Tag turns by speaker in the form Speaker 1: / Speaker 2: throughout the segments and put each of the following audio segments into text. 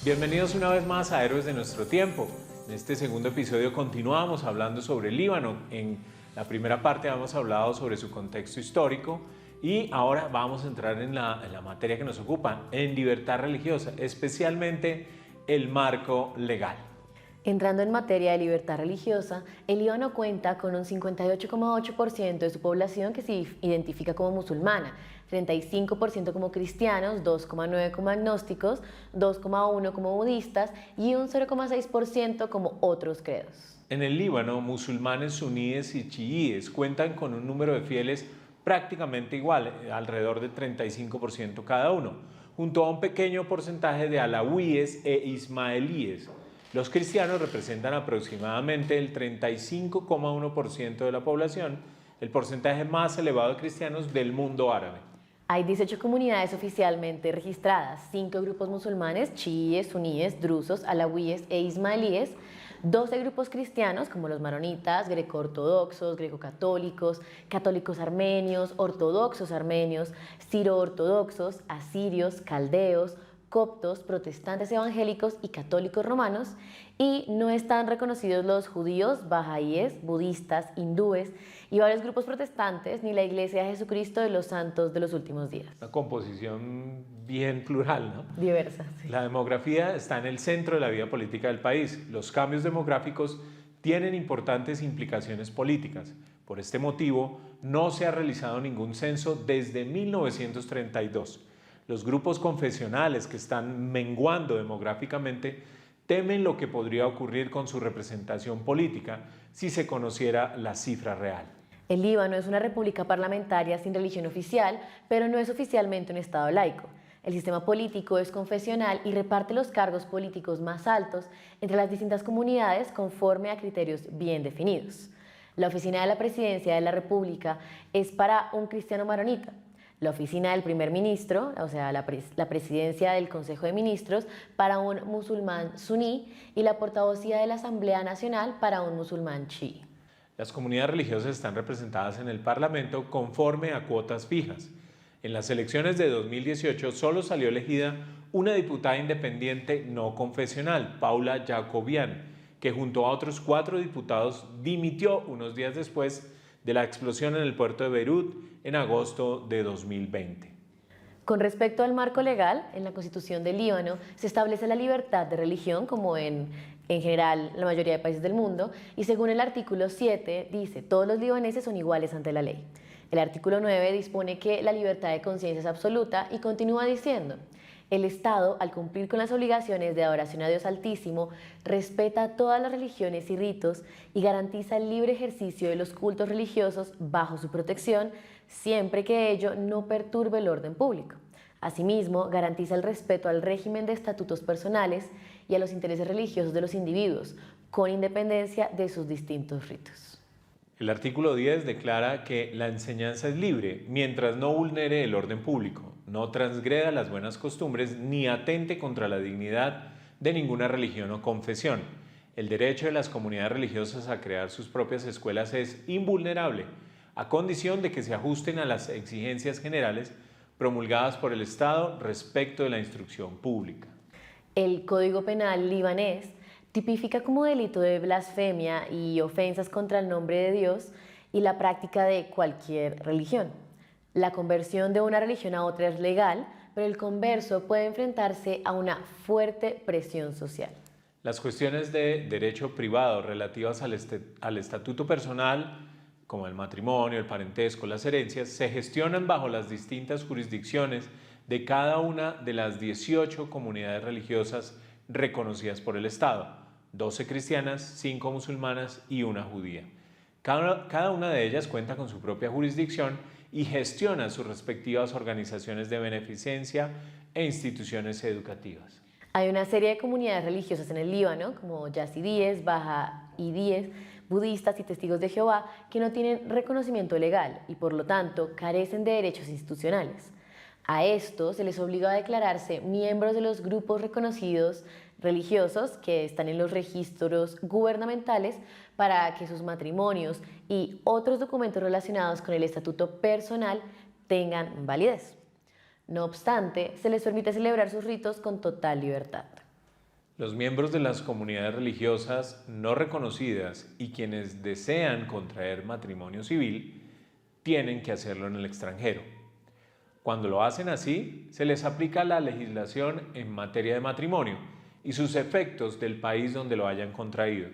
Speaker 1: Bienvenidos una vez más a Héroes de nuestro tiempo. En este segundo episodio continuamos hablando sobre el Líbano. En la primera parte hemos hablado sobre su contexto histórico y ahora vamos a entrar en la materia que nos ocupa, en libertad religiosa, especialmente el marco legal.
Speaker 2: Entrando en materia de libertad religiosa, el Líbano cuenta con un 58,8% de su población que se identifica como musulmana, 35% como cristianos, 2,9% como agnósticos, 2,1% como budistas y un 0,6% como otros credos.
Speaker 1: En el Líbano, musulmanes suníes y chiíes cuentan con un número de fieles prácticamente igual, alrededor de 35% cada uno, junto a un pequeño porcentaje de alawíes e ismaelíes. Los cristianos representan aproximadamente el 35,1% de la población, el porcentaje más elevado de cristianos del mundo árabe.
Speaker 2: Hay 18 comunidades oficialmente registradas, 5 grupos musulmanes, chiíes, suníes, drusos, alawíes e ismaelíes, 12 grupos cristianos como los maronitas, greco-ortodoxos, greco-católicos, católicos armenios, ortodoxos armenios, siro-ortodoxos, asirios, caldeos, coptos, protestantes evangélicos y católicos romanos, y no están reconocidos los judíos, bahá'íes, budistas, hindúes y varios grupos protestantes, ni la Iglesia de Jesucristo de los Santos de los Últimos Días.
Speaker 1: Una composición bien plural, ¿no?
Speaker 2: Diversa, sí.
Speaker 1: La demografía está en el centro de la vida política del país. Los cambios demográficos tienen importantes implicaciones políticas. Por este motivo, no se ha realizado ningún censo desde 1932. Los grupos confesionales que están menguando demográficamente temen lo que podría ocurrir con su representación política si se conociera la cifra real.
Speaker 2: El Líbano es una república parlamentaria sin religión oficial, pero no es oficialmente un estado laico. El sistema político es confesional y reparte los cargos políticos más altos entre las distintas comunidades conforme a criterios bien definidos. La oficina de la presidencia de la república es para un cristiano maronita. La oficina del primer ministro, o sea, la presidencia del Consejo de Ministros, para un musulmán suní, y la portavocía de la Asamblea Nacional para un musulmán chií.
Speaker 1: Las comunidades religiosas están representadas en el Parlamento conforme a cuotas fijas. En las elecciones de 2018 solo salió elegida una diputada independiente no confesional, Paula Jacobian, que junto a otros 4 diputados dimitió unos días después de la explosión en el puerto de Beirut en agosto de 2020.
Speaker 2: Con respecto al marco legal, en la Constitución del Líbano se establece la libertad de religión, como en general la mayoría de países del mundo, y según el artículo 7 dice: todos los libaneses son iguales ante la ley. El artículo 9 dispone que la libertad de conciencia es absoluta y continúa diciendo: el Estado, al cumplir con las obligaciones de adoración a Dios Altísimo, respeta todas las religiones y ritos y garantiza el libre ejercicio de los cultos religiosos bajo su protección, siempre que ello no perturbe el orden público. Asimismo, garantiza el respeto al régimen de estatutos personales y a los intereses religiosos de los individuos, con independencia de sus distintos ritos.
Speaker 1: El artículo 10 declara que la enseñanza es libre mientras no vulnere el orden público, no transgreda las buenas costumbres ni atente contra la dignidad de ninguna religión o confesión. El derecho de las comunidades religiosas a crear sus propias escuelas es invulnerable, a condición de que se ajusten a las exigencias generales promulgadas por el Estado respecto de la instrucción pública.
Speaker 2: El Código Penal libanés tipifica como delito de blasfemia y ofensas contra el nombre de Dios y la práctica de cualquier religión. La conversión de una religión a otra es legal, pero el converso puede enfrentarse a una fuerte presión social.
Speaker 1: Las cuestiones de derecho privado relativas al estatuto personal, como el matrimonio, el parentesco, las herencias, se gestionan bajo las distintas jurisdicciones de cada una de las 18 comunidades religiosas reconocidas por el Estado, 12 cristianas, 5 musulmanas y una judía. Cada una de ellas cuenta con su propia jurisdicción y gestiona sus respectivas organizaciones de beneficencia e instituciones educativas.
Speaker 2: Hay una serie de comunidades religiosas en el Líbano, como yazidíes, bahá'íes, budistas y testigos de Jehová, que no tienen reconocimiento legal y por lo tanto carecen de derechos institucionales. A estos se les obliga a declararse miembros de los grupos reconocidos religiosos que están en los registros gubernamentales para que sus matrimonios y otros documentos relacionados con el estatuto personal tengan validez. No obstante, se les permite celebrar sus ritos con total libertad.
Speaker 1: Los miembros de las comunidades religiosas no reconocidas y quienes desean contraer matrimonio civil tienen que hacerlo en el extranjero. Cuando lo hacen así, se les aplica la legislación en materia de matrimonio y sus efectos del país donde lo hayan contraído.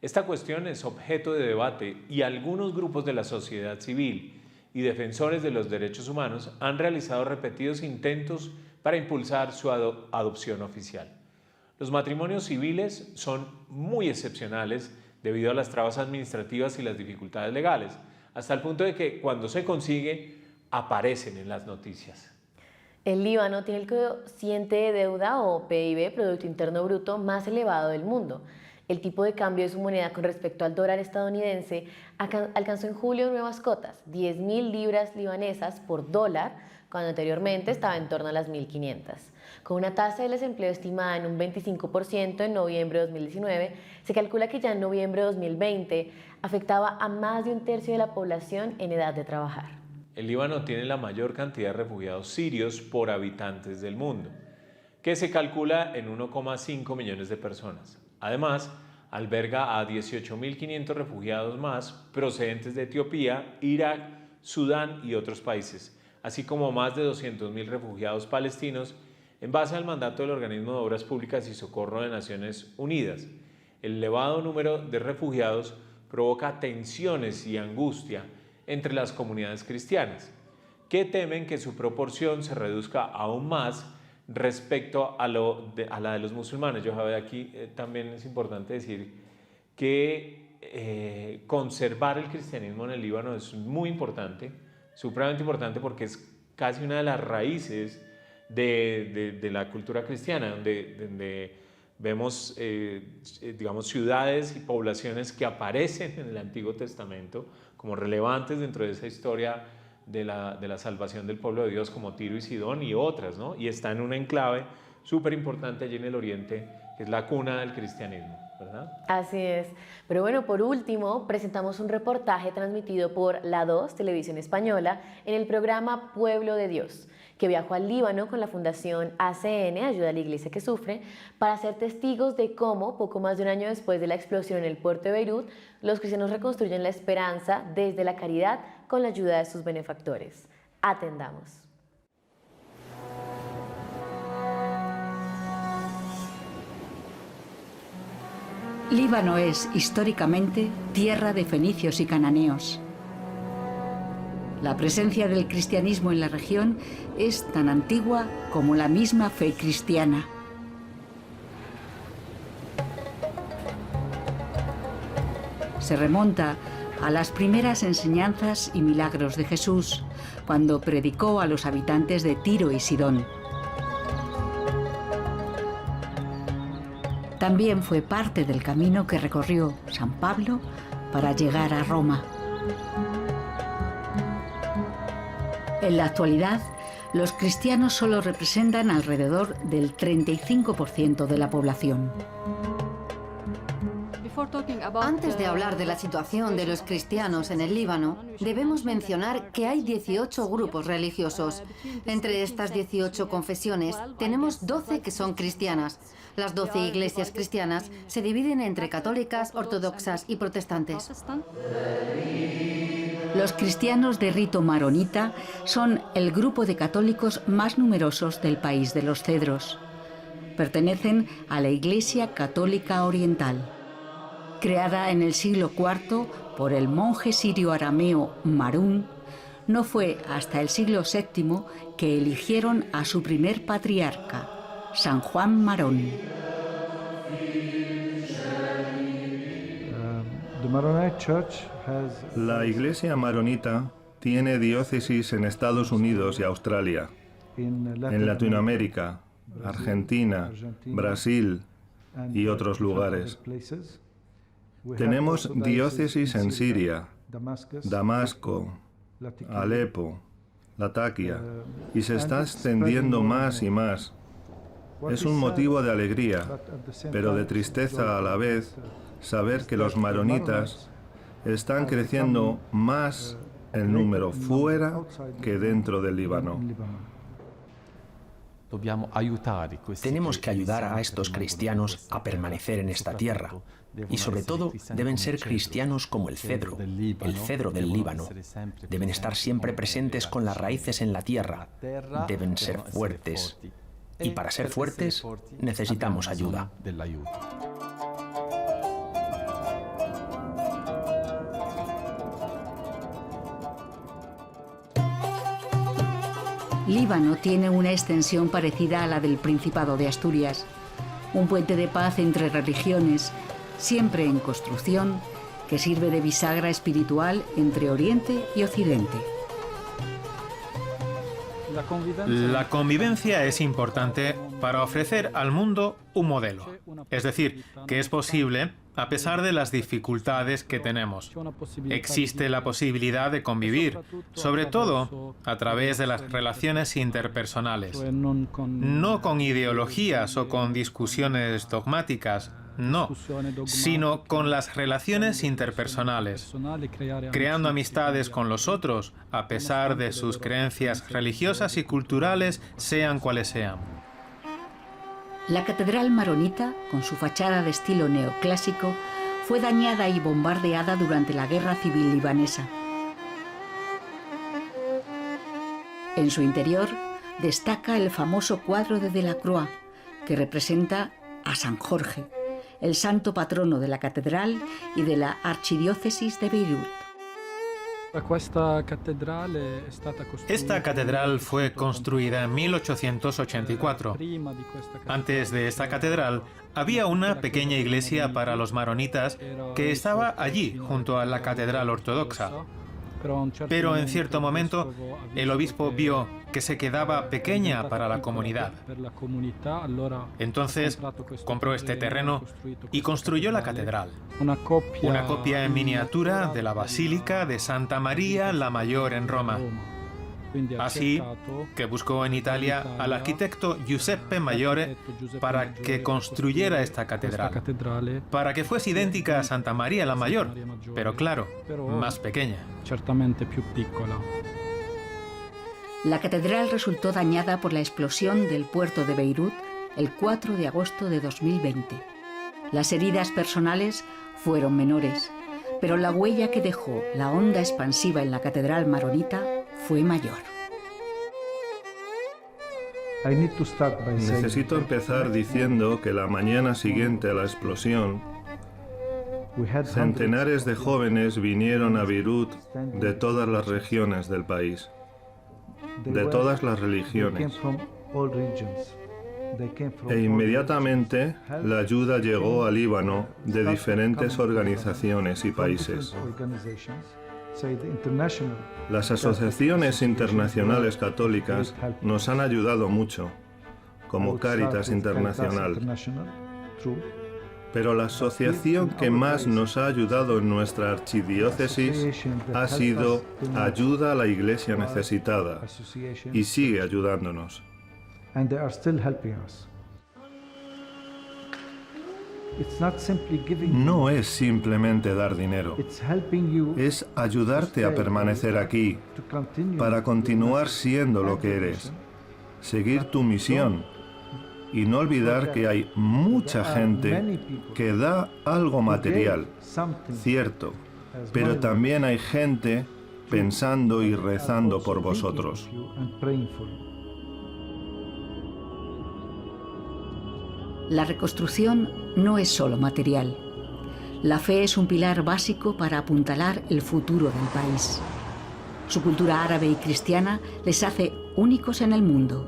Speaker 1: Esta cuestión es objeto de debate y algunos grupos de la sociedad civil y defensores de los derechos humanos han realizado repetidos intentos para impulsar su adopción oficial. Los matrimonios civiles son muy excepcionales debido a las trabas administrativas y las dificultades legales, hasta el punto de que cuando se consigue, aparecen en las noticias.
Speaker 2: El Líbano tiene el cociente de deuda o PIB, Producto Interno Bruto, más elevado del mundo. El tipo de cambio de su moneda con respecto al dólar estadounidense alcanzó en julio nuevas cotas, 10.000 libras libanesas por dólar, cuando anteriormente estaba en torno a las 1.500. Con una tasa de desempleo estimada en un 25% en noviembre de 2019, se calcula que ya en noviembre de 2020 afectaba a más de un tercio de la población en edad de trabajar.
Speaker 1: El Líbano tiene la mayor cantidad de refugiados sirios por habitantes del mundo, que se calcula en 1,5 millones de personas. Además, alberga a 18.500 refugiados más procedentes de Etiopía, Irak, Sudán y otros países, así como más de 200.000 refugiados palestinos en base al mandato del Organismo de Obras Públicas y Socorro de Naciones Unidas. El elevado número de refugiados provoca tensiones y angustia entre las comunidades cristianas, que temen que su proporción se reduzca aún más respecto a la de los musulmanes. Yo aquí también es importante decir que conservar el cristianismo en el Líbano es muy importante, supremamente importante, porque es casi una de las raíces de la cultura cristiana, donde vemos digamos, ciudades y poblaciones que aparecen en el Antiguo Testamento como relevantes dentro de esa historia de la salvación del pueblo de Dios, como Tiro y Sidón y otras, ¿no? Y está en un enclave súper importante allí en el Oriente, que es la cuna del cristianismo, ¿verdad?
Speaker 2: Así es. Pero bueno, por último, presentamos un reportaje transmitido por La 2, Televisión Española, en el programa Pueblo de Dios, que viajó al Líbano con la Fundación ACN, Ayuda a la Iglesia que Sufre, para ser testigos de cómo, poco más de un año después de la explosión en el puerto de Beirut, los cristianos reconstruyen la esperanza desde la caridad con la ayuda de sus benefactores. Atendamos.
Speaker 3: Líbano es, históricamente, tierra de fenicios y cananeos. La presencia del cristianismo en la región es tan antigua como la misma fe cristiana. Se remonta a las primeras enseñanzas y milagros de Jesús, cuando predicó a los habitantes de Tiro y Sidón. También fue parte del camino que recorrió San Pablo para llegar a Roma. En la actualidad, los cristianos solo representan alrededor del 35% de la población.
Speaker 4: Antes de hablar de la situación de los cristianos en el Líbano, debemos mencionar que hay 18 grupos religiosos. Entre estas 18 confesiones, tenemos 12 que son cristianas. Las 12 iglesias cristianas se dividen entre católicas, ortodoxas y protestantes.
Speaker 3: Los cristianos de rito maronita son el grupo de católicos más numerosos del país de los cedros. Pertenecen a la Iglesia Católica Oriental. Creada en el siglo IV por el monje sirio-arameo Marún, no fue hasta el siglo VII que eligieron a su primer patriarca, San Juan Marón.
Speaker 5: La Iglesia maronita tiene diócesis en Estados Unidos y Australia, en Latinoamérica, Argentina, Brasil y otros lugares. Tenemos diócesis en Siria, Damasco, Alepo, Latakia, y se está extendiendo más y más. Es un motivo de alegría, pero de tristeza a la vez, saber que los maronitas están creciendo más en número fuera que dentro del Líbano.
Speaker 6: Tenemos que ayudar a estos cristianos a permanecer en esta tierra. Y sobre todo, deben ser cristianos como el cedro del Líbano. Deben estar siempre presentes con las raíces en la tierra. Deben ser fuertes. Y para ser fuertes, necesitamos ayuda.
Speaker 3: Líbano tiene una extensión parecida a la del Principado de Asturias, un puente de paz entre religiones, siempre en construcción, que sirve de bisagra espiritual entre Oriente y Occidente.
Speaker 7: La convivencia es importante para ofrecer al mundo un modelo. Es decir, que es posible a pesar de las dificultades que tenemos. Existe la posibilidad de convivir, sobre todo a través de las relaciones interpersonales. No con ideologías o con discusiones dogmáticas, no, sino con las relaciones interpersonales, creando amistades con los otros, a pesar de sus creencias religiosas y culturales, sean cuales sean.
Speaker 3: La catedral maronita, con su fachada de estilo neoclásico, fue dañada y bombardeada durante la Guerra Civil libanesa. En su interior destaca el famoso cuadro de Delacroix, que representa a San Jorge, el santo patrono de la catedral y de la archidiócesis de Beirut.
Speaker 7: Esta catedral fue construida en 1884. Antes de esta catedral había una pequeña iglesia para los maronitas que estaba allí, junto a la catedral ortodoxa. Pero en cierto momento el obispo vio que se quedaba pequeña para la comunidad. Entonces compró este terreno y construyó la catedral. Una copia en miniatura de la Basílica de Santa María la Mayor en Roma. Así que buscó en Italia al arquitecto Giuseppe Maiore para que construyera esta catedral, para que fuese idéntica a Santa María la Mayor, pero claro, más pequeña.
Speaker 3: La catedral resultó dañada por la explosión del puerto de Beirut el 4 de agosto de 2020. Las heridas personales fueron menores, pero la huella que dejó la onda expansiva en la catedral maronita fue mayor.
Speaker 5: Necesito empezar diciendo que la mañana siguiente a la explosión, centenares de jóvenes vinieron a Beirut de todas las regiones del país, de todas las religiones. E inmediatamente la ayuda llegó al Líbano de diferentes organizaciones y países. Las asociaciones internacionales católicas nos han ayudado mucho, como Cáritas Internacional. Pero la asociación que más nos ha ayudado en nuestra archidiócesis ha sido Ayuda a la Iglesia Necesitada y sigue ayudándonos. No es simplemente dar dinero, es ayudarte a permanecer aquí, para continuar siendo lo que eres, seguir tu misión y no olvidar que hay mucha gente que da algo material, cierto, pero también hay gente pensando y rezando por vosotros.
Speaker 3: La reconstrucción no es solo material. La fe es un pilar básico para apuntalar el futuro del país. Su cultura árabe y cristiana les hace únicos en el mundo.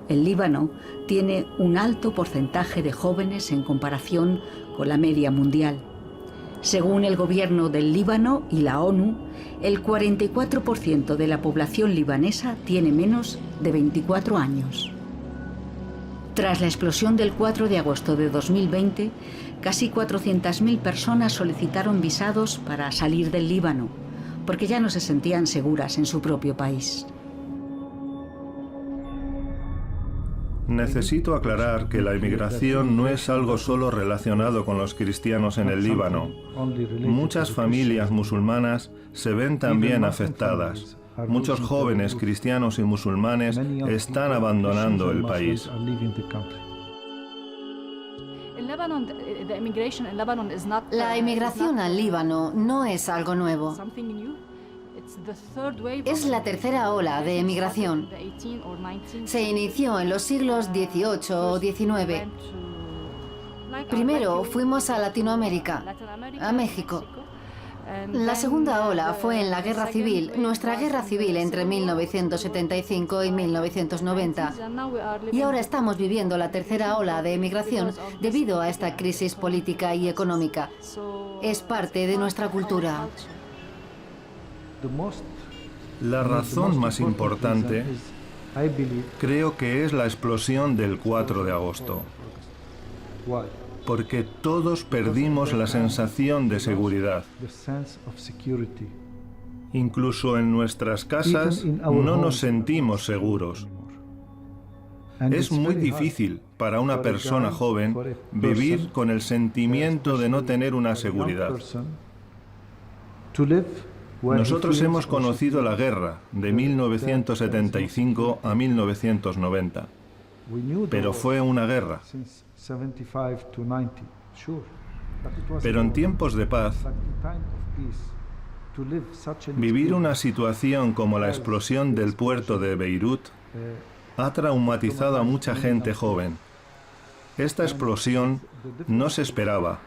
Speaker 3: El Líbano tiene un alto porcentaje de jóvenes en comparación con la media mundial. Según el gobierno del Líbano y la ONU, el 44% de la población libanesa tiene menos de 24 años. Tras la explosión del 4 de agosto de 2020, casi 400.000 personas solicitaron visados para salir del Líbano, porque ya no se sentían seguras en su propio país.
Speaker 5: Necesito aclarar que la inmigración no es algo solo relacionado con los cristianos en el Líbano. Muchas familias musulmanas se ven también afectadas, Muchos jóvenes cristianos y musulmanes están abandonando el país.
Speaker 4: La inmigración al Líbano no es algo nuevo. Es la tercera ola de emigración. Se inició en los siglos XVIII o XIX. Primero fuimos a Latinoamérica, a México. La segunda ola fue en la Guerra Civil, nuestra guerra civil entre 1975 y 1990. Y ahora estamos viviendo la tercera ola de emigración debido a esta crisis política y económica. Es parte de nuestra cultura.
Speaker 5: La razón más importante creo que es la explosión del 4 de agosto. Porque todos perdimos la sensación de seguridad. Incluso en nuestras casas no nos sentimos seguros. Es muy difícil para una persona joven vivir con el sentimiento de no tener una seguridad. Nosotros hemos conocido la guerra de 1975 a 1990, pero fue una guerra. Pero en tiempos de paz, vivir una situación como la explosión del puerto de Beirut ha traumatizado a mucha gente joven. Esta explosión no se esperaba.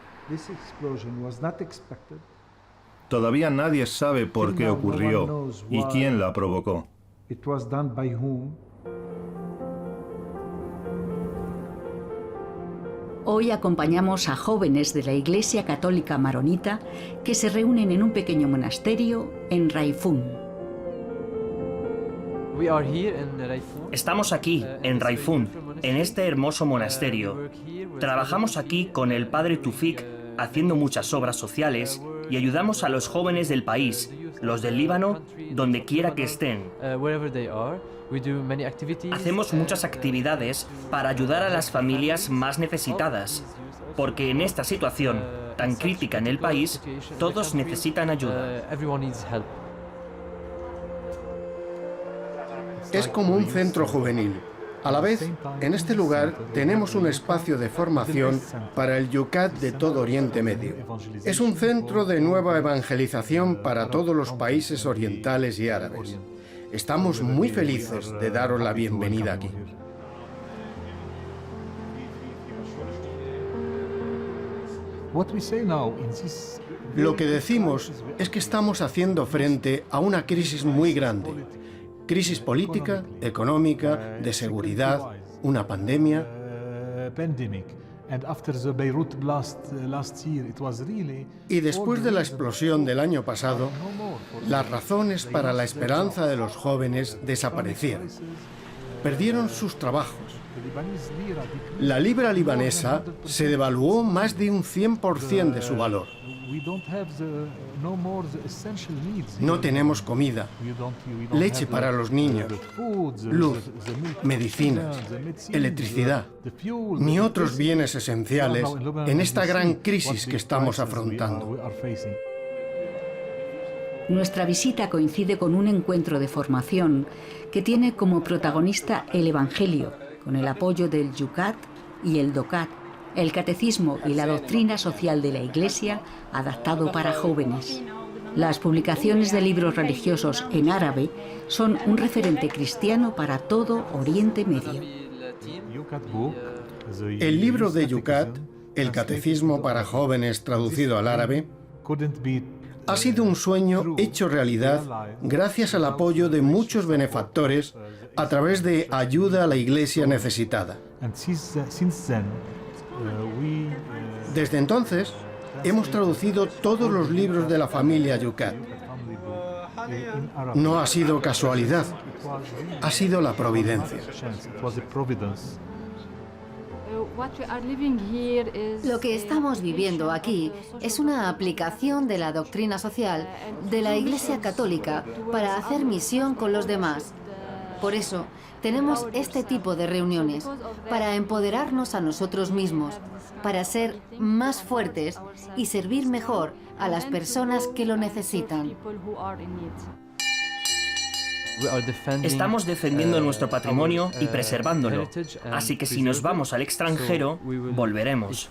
Speaker 5: Todavía nadie sabe por qué ocurrió y quién la provocó.
Speaker 3: Hoy acompañamos a jóvenes de la Iglesia Católica Maronita que se reúnen en un pequeño monasterio en Raifún.
Speaker 8: Estamos aquí, en Raifún, en este hermoso monasterio. Trabajamos aquí con el padre Tufik, haciendo muchas obras sociales y ayudamos a los jóvenes del país, los del Líbano, donde quiera que estén. Hacemos muchas actividades para ayudar a las familias más necesitadas, porque en esta situación tan crítica en el país, todos necesitan ayuda.
Speaker 9: Es como un centro juvenil. A la vez, en este lugar tenemos un espacio de formación para el Yucat de todo Oriente Medio. Es un centro de nueva evangelización para todos los países orientales y árabes. Estamos muy felices de daros la bienvenida aquí. Lo que decimos es que estamos haciendo frente a una crisis muy grande. Crisis política, económica, de seguridad, una pandemia. Y después de la explosión del año pasado, las razones para la esperanza de los jóvenes desaparecieron. Perdieron sus trabajos. La libra libanesa se devaluó más de un 100% de su valor. No tenemos comida, leche para los niños, luz, medicinas, electricidad, ni otros bienes esenciales en esta gran crisis que estamos afrontando.
Speaker 3: Nuestra visita coincide con un encuentro de formación que tiene como protagonista el Evangelio, con el apoyo del Yucat y el Docat, el catecismo y la doctrina social de la Iglesia adaptado para jóvenes. Las publicaciones de libros religiosos en árabe son un referente cristiano para todo Oriente Medio.
Speaker 9: El libro de Yucat, el catecismo para jóvenes traducido al árabe, ha sido un sueño hecho realidad gracias al apoyo de muchos benefactores a través de ayuda a la Iglesia necesitada. Desde entonces, hemos traducido todos los libros de la familia Yucat. No ha sido casualidad, ha sido la providencia.
Speaker 4: Lo que estamos viviendo aquí es una aplicación de la doctrina social de la Iglesia Católica para hacer misión con los demás. Por eso, tenemos este tipo de reuniones, para empoderarnos a nosotros mismos, para ser más fuertes y servir mejor a las personas que lo necesitan.
Speaker 8: Estamos defendiendo nuestro patrimonio y preservándolo, así que si nos vamos al extranjero, volveremos.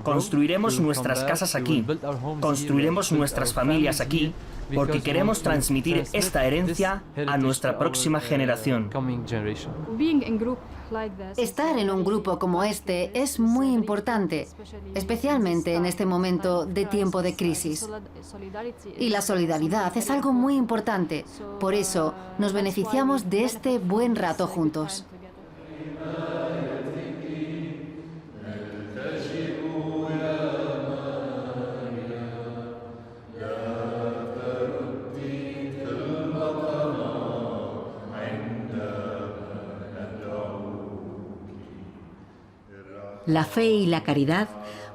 Speaker 8: Construiremos nuestras casas aquí, construiremos nuestras familias aquí, porque queremos transmitir esta herencia a nuestra próxima generación.
Speaker 4: Estar en un grupo como este es muy importante, especialmente en este momento de tiempo de crisis. Y la solidaridad es algo muy importante, por eso nos beneficiamos de este buen rato juntos.
Speaker 3: La fe y la caridad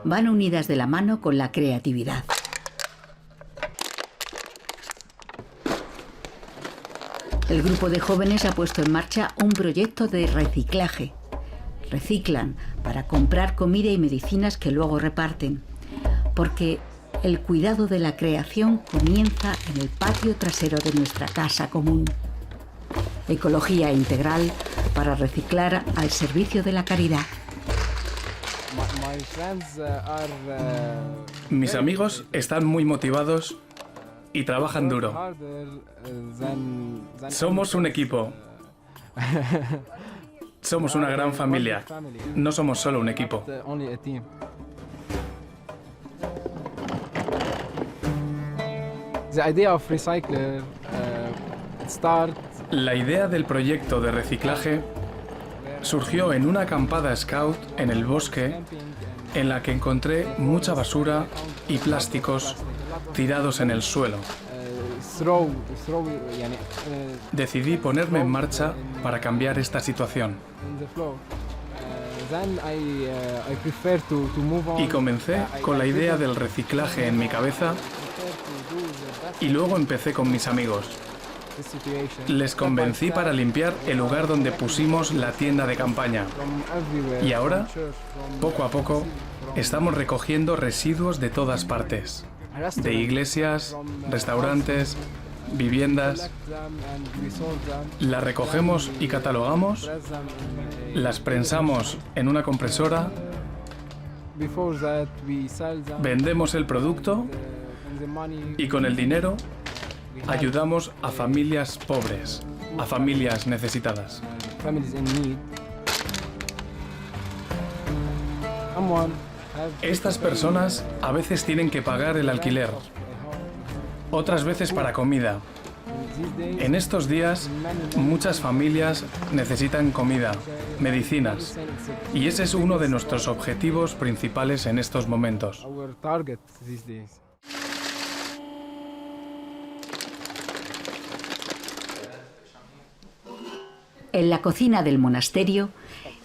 Speaker 3: van unidas de la mano con la creatividad. El grupo de jóvenes ha puesto en marcha un proyecto de reciclaje. Reciclan para comprar comida y medicinas que luego reparten, porque el cuidado de la creación comienza en el patio trasero de nuestra casa común. Ecología integral para reciclar al servicio de la caridad.
Speaker 10: Mis amigos están muy motivados y trabajan duro. Somos un equipo. Somos una gran familia. No somos solo un equipo. La idea del proyecto de reciclaje surgió en una acampada scout en el bosque en la que encontré mucha basura y plásticos tirados en el suelo. Decidí ponerme en marcha para cambiar esta situación. Y comencé con la idea del reciclaje en mi cabeza y luego empecé con mis amigos. Les convencí para limpiar el lugar donde pusimos la tienda de campaña. Y ahora, poco a poco, estamos recogiendo residuos de todas partes. De iglesias, restaurantes, viviendas. Las recogemos y catalogamos, las prensamos en una compresora, vendemos el producto y con el dinero ayudamos a familias pobres, a familias necesitadas. Estas personas a veces tienen que pagar el alquiler, otras veces para comida. En estos días, muchas familias necesitan comida, medicinas, y ese es uno de nuestros objetivos principales en estos momentos.
Speaker 3: En la cocina del monasterio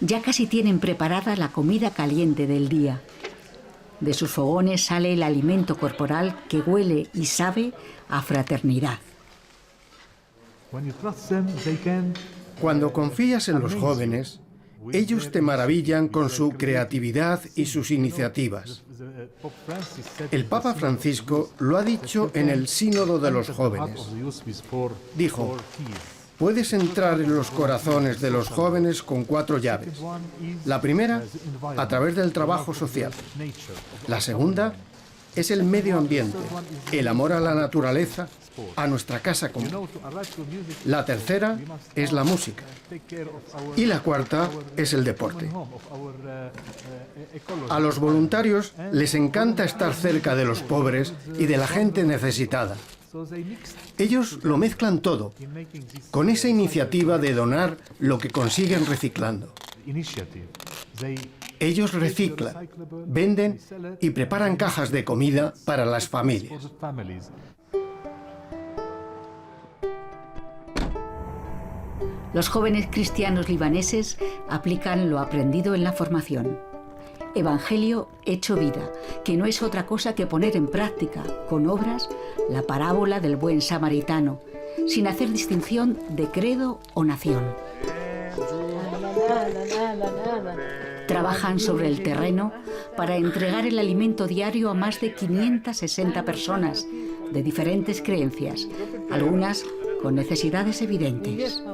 Speaker 3: ya casi tienen preparada la comida caliente del día. De sus fogones sale el alimento corporal que huele y sabe a fraternidad.
Speaker 9: Cuando confías en los jóvenes, ellos te maravillan con su creatividad y sus iniciativas. El Papa Francisco lo ha dicho en el Sínodo de los Jóvenes. Dijo: puedes entrar en los corazones de los jóvenes con 4 llaves. La primera, a través del trabajo social. La segunda es el medio ambiente, el amor a la naturaleza, a nuestra casa común. La tercera es la música. Y la cuarta es el deporte. A los voluntarios les encanta estar cerca de los pobres y de la gente necesitada. Ellos lo mezclan todo, con esa iniciativa de donar lo que consiguen reciclando. Ellos reciclan, venden y preparan cajas de comida para las familias.
Speaker 3: Los jóvenes cristianos libaneses aplican lo aprendido en la formación. Evangelio hecho vida, que no es otra cosa que poner en práctica, con obras, la parábola del buen samaritano, sin hacer distinción de credo o nación. Trabajan sobre el terreno para entregar el alimento diario a más de 560 personas de diferentes creencias, algunas con necesidades evidentes.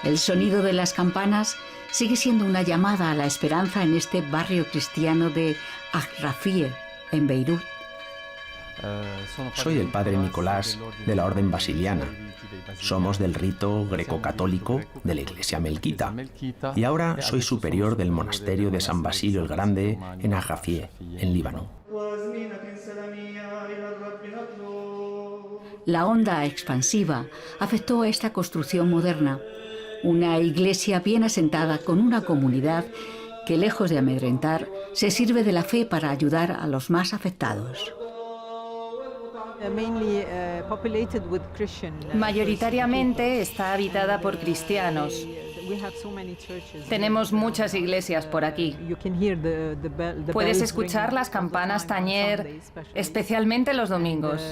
Speaker 3: El sonido de las campanas sigue siendo una llamada a la esperanza en este barrio cristiano de Agrafie, en Beirut.
Speaker 6: Soy el padre Nicolás de la Orden Basiliana. Somos del rito greco-católico de la Iglesia Melquita. Y ahora soy superior del monasterio de San Basilio el Grande en Agrafie, en Líbano.
Speaker 3: La onda expansiva afectó a esta construcción moderna. Una iglesia bien asentada con una comunidad que, lejos de amedrentar, se sirve de la fe para ayudar a los más afectados.
Speaker 11: Mayoritariamente está habitada por cristianos. Tenemos muchas iglesias por aquí. Puedes escuchar las campanas tañer, especialmente los domingos.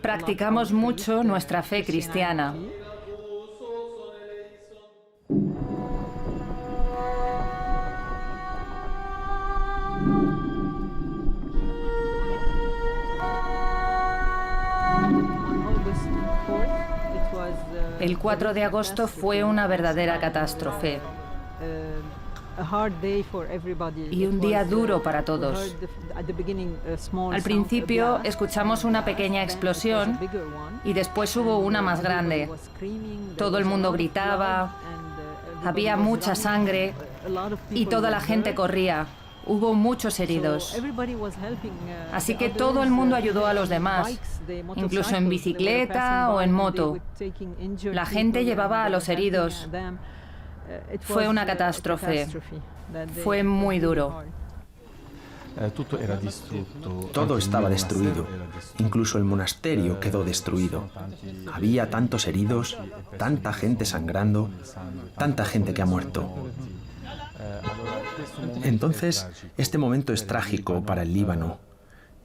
Speaker 11: Practicamos mucho nuestra fe cristiana. El 4 de agosto fue una verdadera catástrofe y un día duro para todos. Al principio escuchamos una pequeña explosión y después hubo una más grande. Todo el mundo gritaba, había mucha sangre y toda la gente corría. Hubo muchos heridos. Así que todo el mundo ayudó a los demás, incluso en bicicleta o en moto. La gente llevaba a los heridos. Fue una catástrofe. Fue muy duro.
Speaker 6: Todo estaba destruido. Incluso el monasterio quedó destruido. Había tantos heridos, tanta gente sangrando, tanta gente que ha muerto. Entonces, este momento es trágico para el Líbano,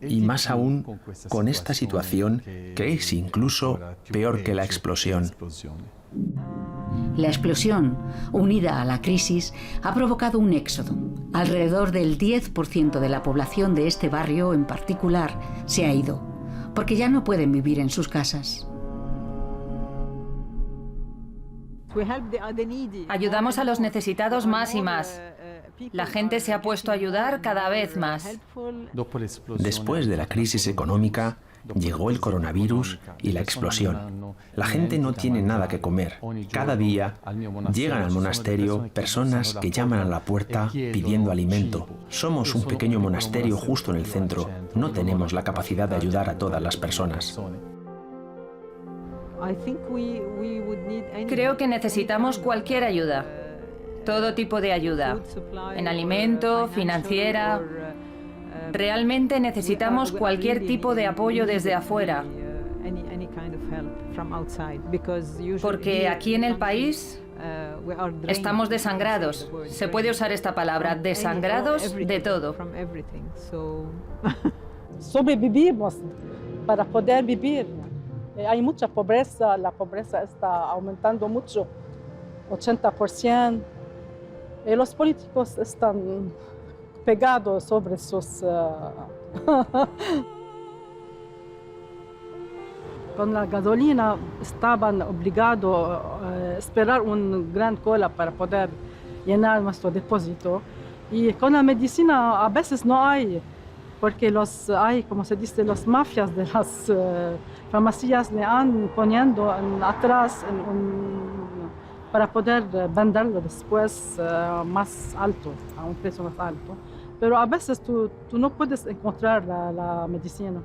Speaker 6: y más aún con esta situación que es incluso peor que la explosión.
Speaker 3: La explosión, unida a la crisis, ha provocado un éxodo. Alrededor del 10% de la población de este barrio en particular se ha ido, porque ya no pueden vivir en sus casas.
Speaker 11: Ayudamos a los necesitados más y más. La gente se ha puesto a ayudar cada vez más.
Speaker 6: Después de la crisis económica, llegó el coronavirus y la explosión. La gente no tiene nada que comer. Cada día llegan al monasterio personas que llaman a la puerta pidiendo alimento. Somos un pequeño monasterio justo en el centro. No tenemos la capacidad de ayudar a todas las personas.
Speaker 11: Creo que necesitamos cualquier ayuda. Todo tipo de ayuda. En alimento, financiera. Realmente necesitamos cualquier tipo de apoyo desde afuera. Porque aquí en el país estamos desangrados. Se puede usar esta palabra, desangrados de todo.
Speaker 12: Sobrevivimos para poder vivir. Hay mucha pobreza, la pobreza está aumentando mucho, 80%. Los políticos están pegados sobre sus... Con la gasolina estaban obligados a esperar una gran cola para poder llenar nuestro depósito. Y con la medicina a veces no hay, porque hay, como se dice, las mafias de las farmacias le han poniendo atrás para poder venderlo después más alto, a un precio más alto. Pero a veces tú no puedes encontrar la medicina.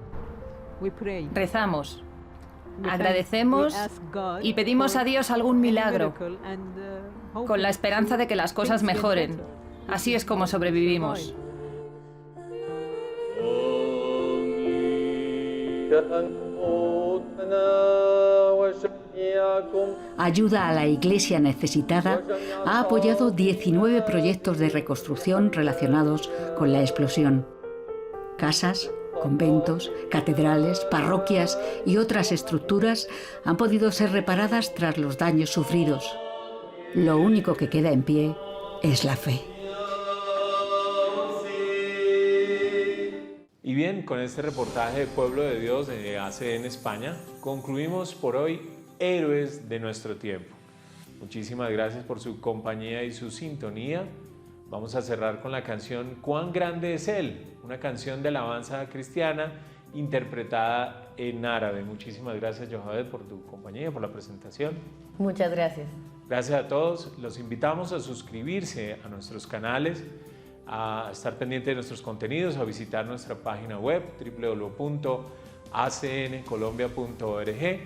Speaker 11: Rezamos, agradecemos y pedimos a Dios algún milagro, con la esperanza de que las cosas mejoren. Así es como sobrevivimos.
Speaker 3: Ayuda a la Iglesia necesitada ha apoyado 19 proyectos de reconstrucción relacionados con la explosión. Casas, Conventos, catedrales, parroquias y otras estructuras han podido ser reparadas tras los daños sufridos. Lo único que queda en pie es la fe.
Speaker 1: Y bien, con este reportaje de Pueblo de Dios de ACN España, concluimos por hoy Héroes de nuestro tiempo. Muchísimas gracias por su compañía y su sintonía. Vamos a cerrar con la canción Cuán grande es Él, una canción de alabanza cristiana interpretada en árabe. Muchísimas gracias, Yochebed, por tu compañía, por la presentación.
Speaker 2: Muchas gracias.
Speaker 1: Gracias a todos. Los invitamos a suscribirse a nuestros canales, a estar pendientes de nuestros contenidos, a visitar nuestra página web www.acncolombia.org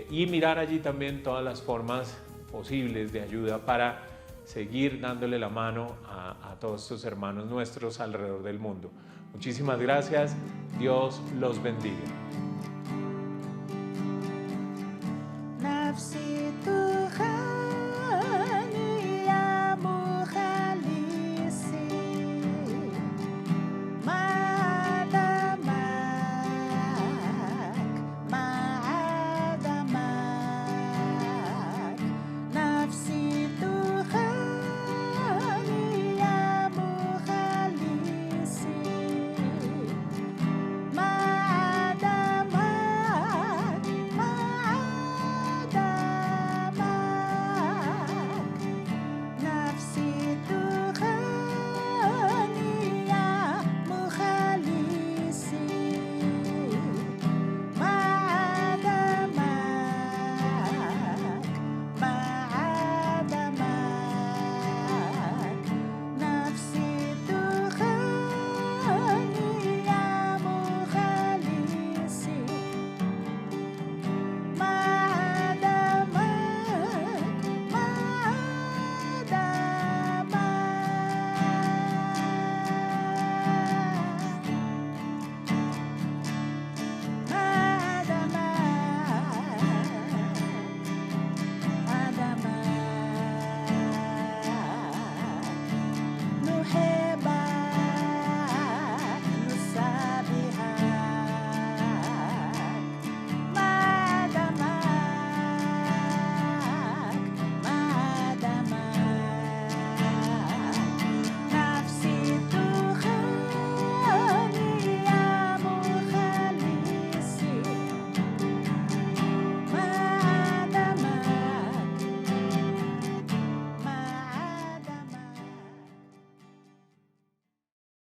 Speaker 1: y mirar allí también todas las formas posibles de ayuda para seguir dándole la mano a todos estos hermanos nuestros alrededor del mundo. Muchísimas gracias. Dios los bendiga.